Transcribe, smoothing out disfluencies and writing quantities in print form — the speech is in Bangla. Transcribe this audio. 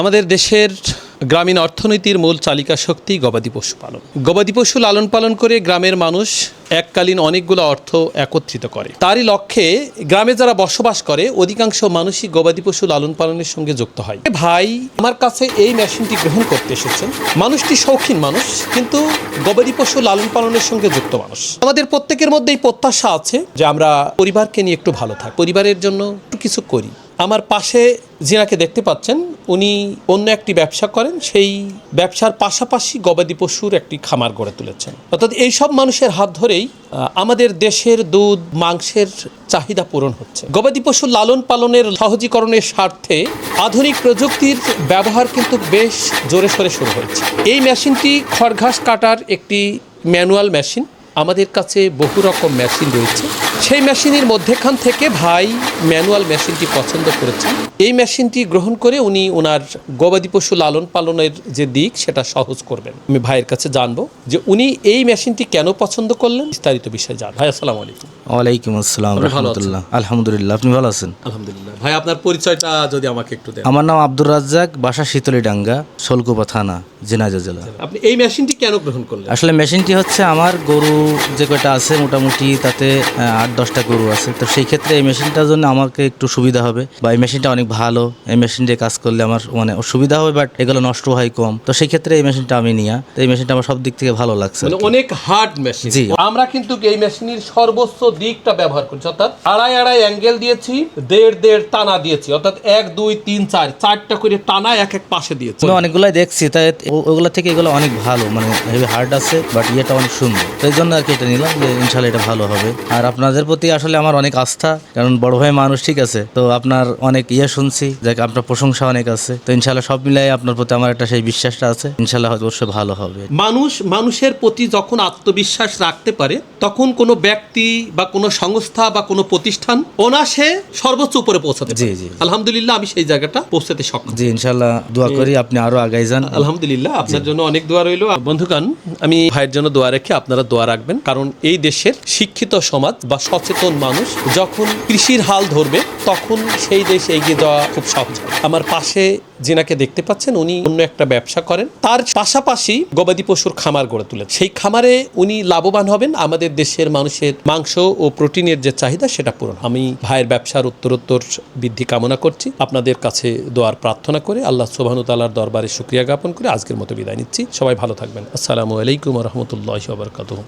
আমাদের দেশের গ্রামীণ অর্থনীতির মূল চালিকা শক্তি গবাদি পশু পালন। গবাদি পশু লালন পালন করে গ্রামের মানুষ এককালীন অনেকগুলো অর্থ একত্রিত করে। তারই লক্ষ্যে গ্রামে যারা বসবাস করে অধিকাংশ মানুষই গবাদি পশু লালন পালনের সঙ্গে যুক্ত হয়। ভাই আমার কাছে এই মেশিনটি গ্রহণ করতে এসেছেন। মানুষটি শৌখিন মানুষ, কিন্তু গবাদি পশু লালন পালনের সঙ্গে যুক্ত মানুষ। আমাদের প্রত্যেকের মধ্যেই প্রত্যাশা আছে যে আমরা পরিবারকে নিয়ে একটু ভালো থাকি, পরিবারের জন্য একটু কিছু করি। আমার পাশে যিনাকে দেখতে পাচ্ছেন উনি অন্য একটি ব্যবসা করেন, সেই ব্যবসার পাশাপাশি গবাদি পশুর একটি খামার গড়ে তুলেছেন। অর্থাৎ এইসব মানুষের হাত ধরেই আমাদের দেশের দুধ মাংসের চাহিদা পূরণ হচ্ছে। গবাদি পশু লালন পালনের সহজীকরণের স্বার্থে আধুনিক প্রযুক্তির ব্যবহার কিন্তু বেশ জোরে সোরে শুরু হয়েছে। এই মেশিনটি খড়ঘাস কাটার একটি ম্যানুয়াল মেশিন। আমাদের কাছে বহু রকম মেশিন রয়েছে, সেই মেশিনের মধ্যেখান থেকে ভাই ম্যানুয়াল মেশিনটি পছন্দ করেছেন। এই মেশিনটি গ্রহণ করে উনি ওনার গবাদি পশু লালন পালনের যে দিক সেটা সহজ করবেন। আমি ভাইয়ের কাছে জানবো যে উনি এই মেশিনটি কেন পছন্দ করলেন, বিস্তারিত বিষয় জান। ভাই আসসালামু আলাইকুম। ওয়ালাইকুম আসসালাম রাহমাতুল্লাহ। আলহামদুলিল্লাহ, আপনি ভালো আছেন? আলহামদুলিল্লাহ। ভাই আপনার পরিচয়টা যদি আমাকে একটু দেন। আমার নাম আব্দুর রাজ্জাক, বাসা শীতলীডাঙ্গা, শোলকুপা থানা, ঝিনাইদহ জেলা। আপনি এই মেশিনটি কেন গ্রহণ করলেন? আসলে মেশিনটি হচ্ছে আমার গরু যে কয়টা আছে মোটামুটি তাতে 8-10টা গরু আছে, তো সেই ক্ষেত্রে এই মেশিনটার জন্য আমাকে একটু সুবিধা হবে, বা এই মেশিনটা অনেক ভালো। এই মেশিন দিয়ে কাজ করলে আমার মানে সুবিধা হবে, বাট এগুলো নষ্ট হয় কম। তো সেই ক্ষেত্রে এই মেশিনটা আমি নিয়া, তো এই মেশিনটা আমার সব দিক থেকে ভালো লাগছে। মানে অনেক হার্ড মেশিন। জি। আমরা কিন্তু এই মেশিনের সর্বোচ্চ দিকটা ব্যবহার করছি, অর্থাৎ আড়াই অ্যাঙ্গেল দিয়েছি, দেড় টানা দিয়েছি, অর্থাৎ 1 2 3 4 চারটা করে টানা এক পাশে দিয়েছি। আমি অনেকগুলাই দেখছি, তাই ওগুলো থেকে এগুলো অনেক ভালো, মানে হেভি হার্ড আছে, বাট ইয়েটা অনেক সুন্দর। তো এই জন্য আর কি এটা নিলাম, যে ইনশাল্লাহ এটা ভালো হবে। আর আপনাদের প্রতি আসলে আমার অনেক আস্থা, কারণ বড় ভাই মানুষ, ঠিক আছে, তো আপনার অনেক শুনছি যে আপনার প্রশংসা অনেক আছে, তো ইনশাল্লাহ সব মিলাই আপনার প্রতি আমার একটা সেই বিশ্বাসটা আছে, ইনশাল্লাহ হয়তো অবশ্যই ভালো হবে। মানুষের প্রতি যখন আত্মবিশ্বাস রাখতে পারে, তখন কোনো ব্যক্তি বা কোনো সংস্থা বা কোনো প্রতিষ্ঠান অনায়াসে সর্বোচ্চ উপরে পৌঁছাতে পারে। জি। আলহামদুলিল্লাহ, আমি সেই জায়গাটা পৌঁছাতে সক্ষম। জি, ইনশাল্লাহ দোয়া করি আপনি আরো আগাই যান। আলহামদুলিল্লাহ, আপনার জন্য অনেক দোয়া রইল। বন্ধুগণ, আমি ভাইয়ের জন্য দোয়া রেখে আপনারা দোয়া রাখবেন, কারণ এই দেশের শিক্ষিত সমাজ বা সচেতন মানুষ যখন কৃষির হাল ধরবে তখন সেই দেশ এগিয়ে যাওয়া খুব সহজ হয়। আমার পাশে যিনাকে দেখতে পাচ্ছেন উনি অন্য একটা ব্যবসা করেন, তার পাশাপাশি গবাদি পশুর খামার গড়ে তুলেন। সেই খামারে উনি লাভবান হবেন, আমাদের দেশের মানুষের মাংস ও প্রোটিনের যে চাহিদা সেটা পূরণ। আমি ভাইয়ের ব্যবসার উত্তরোত্তর বৃদ্ধি কামনা করছি। আপনাদের কাছে দোয়ার প্রার্থনা করে আল্লাহ সুবহানাহু ওয়া তাআলার দরবারে শুকরিয়া জ্ঞাপন করে আজকের মতো বিদায় নিচ্ছি। সবাই ভালো থাকবেন। আসসালামু আলাইকুম ওয়া রাহমাতুল্লাহি ওয়া বারাকাতুহু।